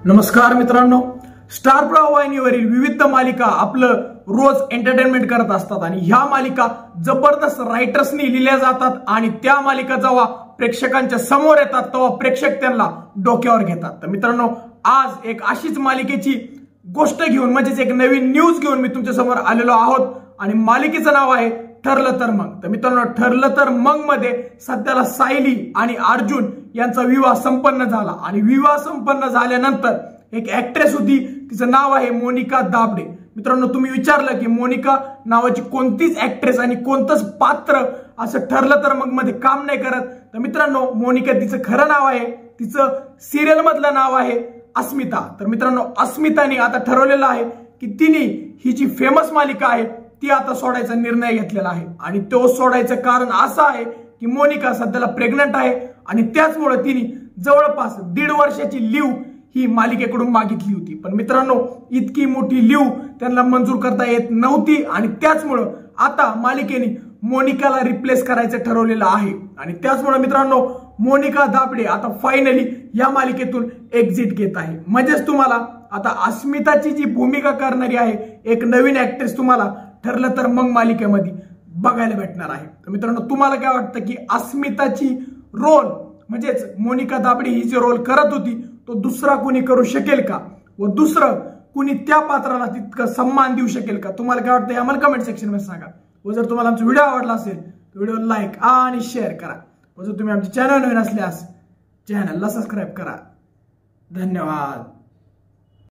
नमस्कार मित्रांनो, स्टार प्रवाह वाहिनीवरील विविध मालिका आपलं रोज एंटरटेनमेंट करत असतात आणि ह्या मालिका जबरदस्त रायटर्सनी लिहिल्या जातात आणि त्या मालिका जेव्हा प्रेक्षकांच्या समोर येतात तेव्हा प्रेक्षक त्यांना डोक्यावर घेतात। तर मित्रांनो, आज एक अशीच मालिकेची गोष्ट घेऊन म्हणजेच एक नवीन न्यूज घेऊन मी तुमच्या समोर आलेलो आहोत आणि मालिकेचं नाव आहे ठरलं तर मग। तर मित्रांनो, ठरलं तर मग मध्ये सध्याला सायली आणि अर्जुन यांचा विवाह संपन्न झाला आणि विवाह संपन्न झाल्यानंतर एक ऍक्ट्रेस होती, तिचं नाव आहे मोनिका दाभडे। मित्रांनो, तुम्ही विचारलं की मोनिका नावाची कोणतीच ऍक्ट्रेस आणि कोणतंच पात्र असं ठरलं तर मग मध्ये काम नाही करत। तर मित्रांनो, मोनिका तिचं खरं नाव आहे, तिचं सिरियल मधलं नाव आहे अस्मिता। तर मित्रांनो, अस्मिताने आता ठरवलेलं आहे की तिने ही जी फेमस मालिका आहे ती आता सोडायचा निर्णय घेतलेला आहे आणि तो सोडायचं कारण असं आहे की मोनिका सध्याला प्रेग्नंट आहे आणि त्याचमुळे तिने जवळपास 1.5 वर्षाची लीव ही मालिकेकडून मागितली होती। पण मित्रांनो, इतकी मोठी लीव त्यांना मंजूर करता येत नव्हती आणि त्याचमुळे आता मालिकेने मोनिकाला रिप्लेस करायचं ठरवलेलं आहे आणि त्याचमुळे मित्रांनो, मोनिका दाभडे आता फायनली या मालिकेतून एक्झिट घेत आहे। म्हणजेच तुम्हाला आता अस्मिताची जी भूमिका करणारी आहे एक नवीन ऍक्ट्रेस तुम्हाला ठरलं तर मग मालिकेमध्ये बघायला भेटणार आहे। तर मित्रांनो, तुम्हाला काय वाटतं की अस्मिताची रोल म्हणजेच मोनिका दाभडे ही जी रोल करत होती तो दुसरा कोणी करू शकेल का व दुसरं कुणी त्या पात्राला तितका सन्मान देऊ शकेल का? तुम्हाला काय वाटतं आम्हाला कमेंट सेक्शन मध्ये सांगा व जर तुम्हाला आमचा व्हिडिओ आवडला असेल तर व्हिडिओ लाईक आणि शेअर करा व जर तुम्ही आमच्या चॅनल नवीन असल्यास चॅनलला सबस्क्राईब करा। धन्यवाद।